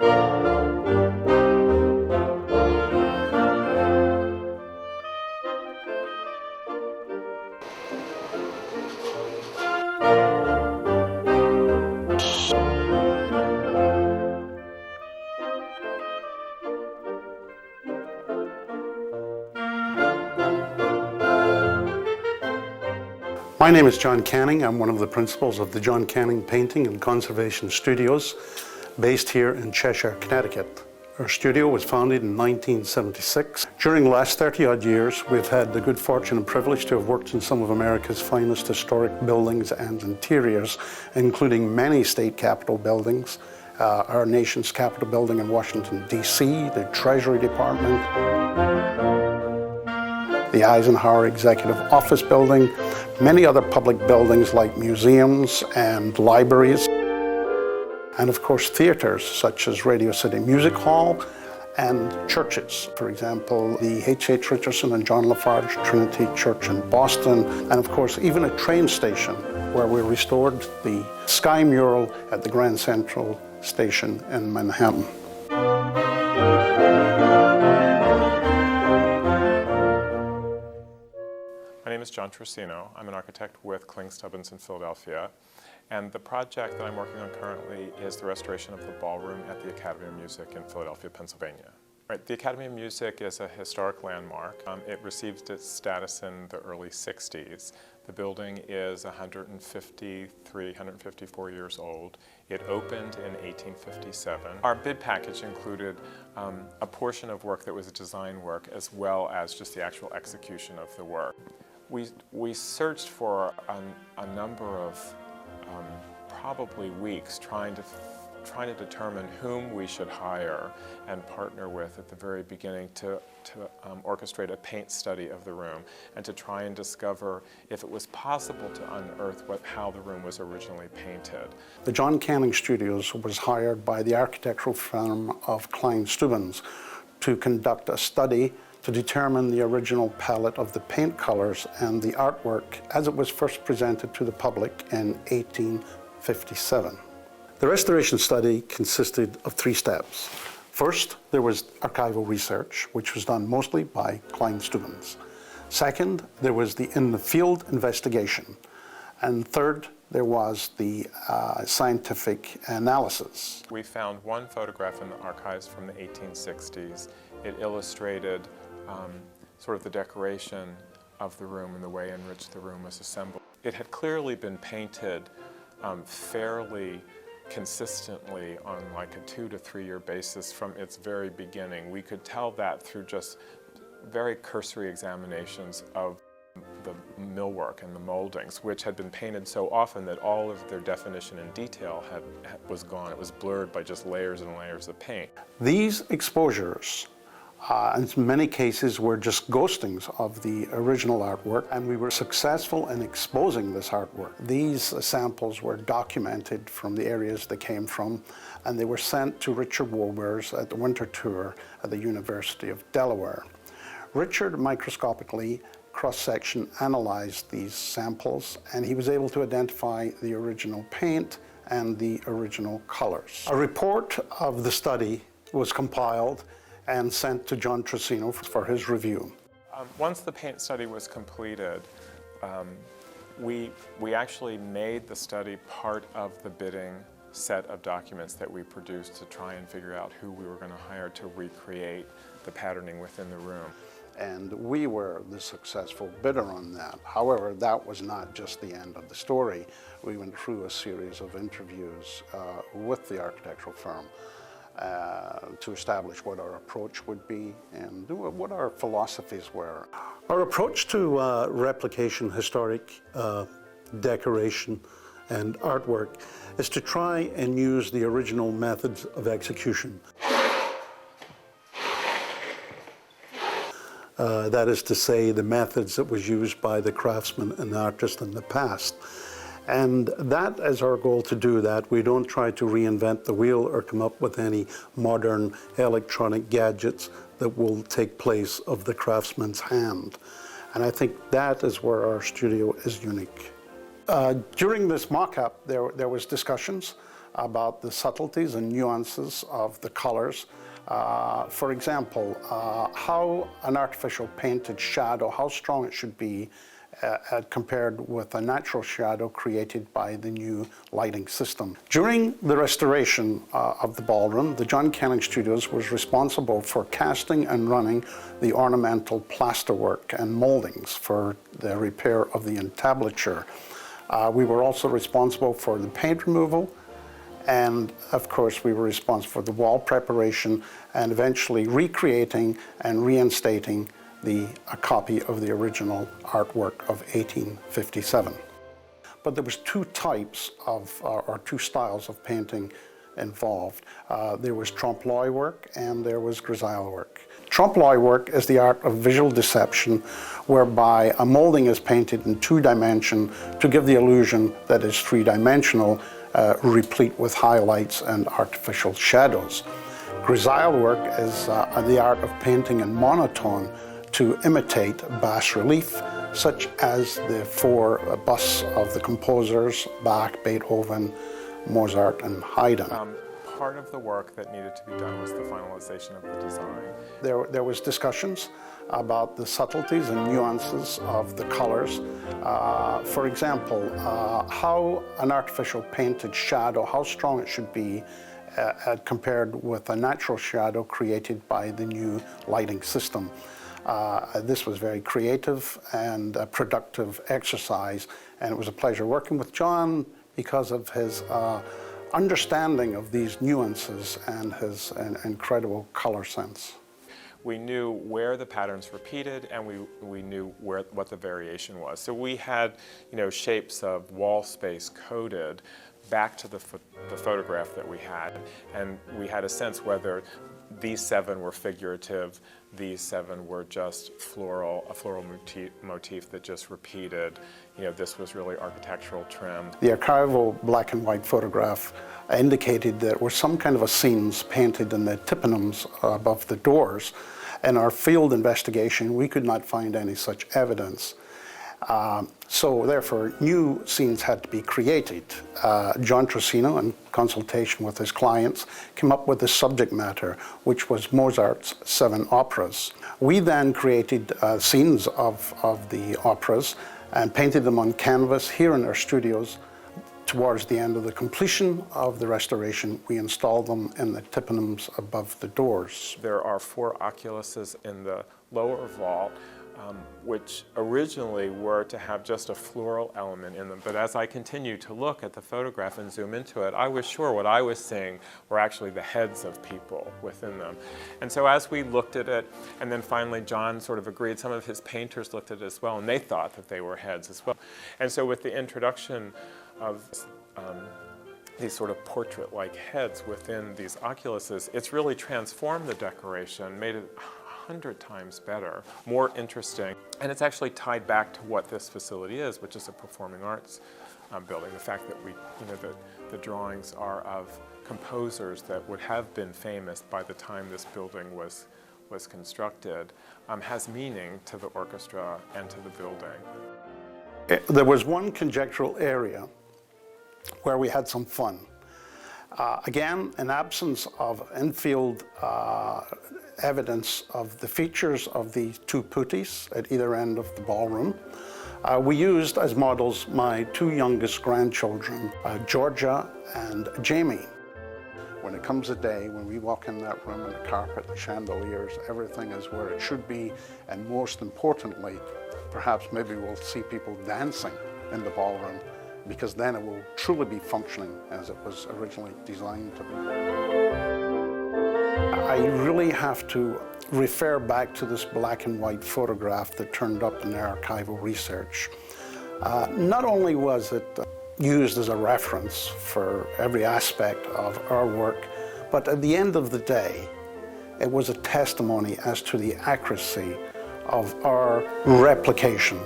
My name is John Canning. I'm one of the principals of the John Canning Painting and Conservation Studios, based here in Cheshire, Connecticut. Our studio was founded in 1976. During the last 30-odd years, we've had the good fortune and privilege to have worked in some of America's finest historic buildings and interiors, including many state capitol buildings, our nation's Capitol building in Washington, D.C., the Treasury Department, the Eisenhower Executive Office Building, many other public buildings like museums and libraries, and of course theaters such as Radio City Music Hall and churches. For example, the H.H. Richardson and John Lafarge Trinity Church in Boston, and of course even a train station where we restored the sky mural at the Grand Central Station in Manhattan. My name is John Trusino. I'm an architect with Kling Stubbins in Philadelphia, and the project that I'm working on currently is the restoration of the ballroom at the Academy of Music in Philadelphia, Pennsylvania. Right, the Academy of Music is a historic landmark. It received its status in the early 60s. The building is 154 years old. It opened in 1857. Our bid package included a portion of work that was design work as well as just the actual execution of the work. We searched for a number of probably weeks trying to determine whom we should hire and partner with at the very beginning to orchestrate a paint study of the room and to try and discover if it was possible to unearth how the room was originally painted. The John Canning Studios was hired by the architectural firm of Kling Stubbins to conduct a study to determine the original palette of the paint colors and the artwork as it was first presented to the public in 1857. The restoration study consisted of 3 steps. First, there was archival research, which was done mostly by Kling Stubbins. Second, there was the in-the-field investigation. And third, there was the scientific analysis. We found one photograph in the archives from the 1860s. It illustrated sort of the decoration of the room and the way in which the room was assembled. It had clearly been painted fairly consistently on like a 2 to 3 year basis from its very beginning. We could tell that through just very cursory examinations of the millwork and the moldings, which had been painted so often that all of their definition and detail was gone. It was blurred by just layers and layers of paint. These exposures in many cases were just ghostings of the original artwork, and we were successful in exposing this artwork. These samples were documented from the areas they came from, and they were sent to Richard Wobers at the winter tour at the University of Delaware. Richard microscopically cross-section analyzed these samples, and he was able to identify the original paint and the original colors. A report of the study was compiled and sent to John Trusino for his review. Once the paint study was completed, we actually made the study part of the bidding set of documents that we produced to try and figure out who we were going to hire to recreate the patterning within the room. And we were the successful bidder on that. However, that was not just the end of the story. We went through a series of interviews with the architectural firm to establish what our approach would be and what our philosophies were. Our approach to replication, historic decoration, and artwork is to try and use the original methods of execution. That is to say, the methods that was used by the craftsmen and artists in the past. And that is our goal to do that. We don't try to reinvent the wheel or come up with any modern electronic gadgets that will take place of the craftsman's hand. And I think that is where our studio is unique. During this mock-up, there was discussions about the subtleties and nuances of the colors. For example, how an artificial painted shadow, how strong it should be compared with a natural shadow created by the new lighting system. During the restoration of the ballroom, the John Canning Studios was responsible for casting and running the ornamental plasterwork and moldings for the repair of the entablature. We were also responsible for the paint removal, and of course we were responsible for the wall preparation and eventually recreating and reinstating a copy of the original artwork of 1857. But there was two types of, or two styles of painting involved. There was trompe-l'oeil work and there was grisaille work. Trompe-l'oeil work is the art of visual deception whereby a molding is painted in 2-dimension to give the illusion that it's 3-dimensional, replete with highlights and artificial shadows. Grisaille work is the art of painting in monotone to imitate bas relief, such as the 4 busts of the composers, Bach, Beethoven, Mozart, and Haydn. Part of the work that needed to be done was the finalization of the design. There was discussions about the subtleties and nuances of the colors. For example, how an artificial painted shadow, how strong it should be compared with a natural shadow created by the new lighting system. This was very creative and productive exercise, and it was a pleasure working with John because of his understanding of these nuances and his incredible color sense. We knew where the patterns repeated, and we knew what the variation was. So we had, shapes of wall space coded back to the photograph that we had, and we had a sense whether these 7 were figurative, these 7 were just a floral motif that just repeated. This was really architectural trim. The archival black and white photograph indicated there were some kind of scenes painted in the tympanums above the doors. In our field investigation, we could not find any such evidence. So therefore, new scenes had to be created. John Trocino, in consultation with his clients, came up with the subject matter, which was Mozart's 7 operas. We then created scenes of the operas and painted them on canvas here in our studios. Towards the end of the completion of the restoration, we installed them in the tympanums above the doors. There are 4 oculuses in the lower vault, which originally were to have just a floral element in them. But as I continued to look at the photograph and zoom into it, I was sure what I was seeing were actually the heads of people within them. And so as we looked at it, and then finally John sort of agreed, some of his painters looked at it as well, and they thought that they were heads as well. And so with the introduction of these sort of portrait-like heads within these oculuses, it's really transformed the decoration, made it 100 times better, more interesting, and it's actually tied back to what this facility is, which is a performing arts building. The fact that the drawings are of composers that would have been famous by the time this building was constructed has meaning to the orchestra and to the building. There was one conjectural area where we had some fun. Again, in absence of in-field evidence of the features of the 2 putis at either end of the ballroom, we used as models my 2 youngest grandchildren, Georgia and Jamie. When it comes a day when we walk in that room and the carpet, the chandeliers, everything is where it should be, and most importantly, perhaps maybe we'll see people dancing in the ballroom, because then it will truly be functioning as it was originally designed to be. I really have to refer back to this black and white photograph that turned up in our archival research. Not only was it used as a reference for every aspect of our work, but at the end of the day, it was a testimony as to the accuracy of our replication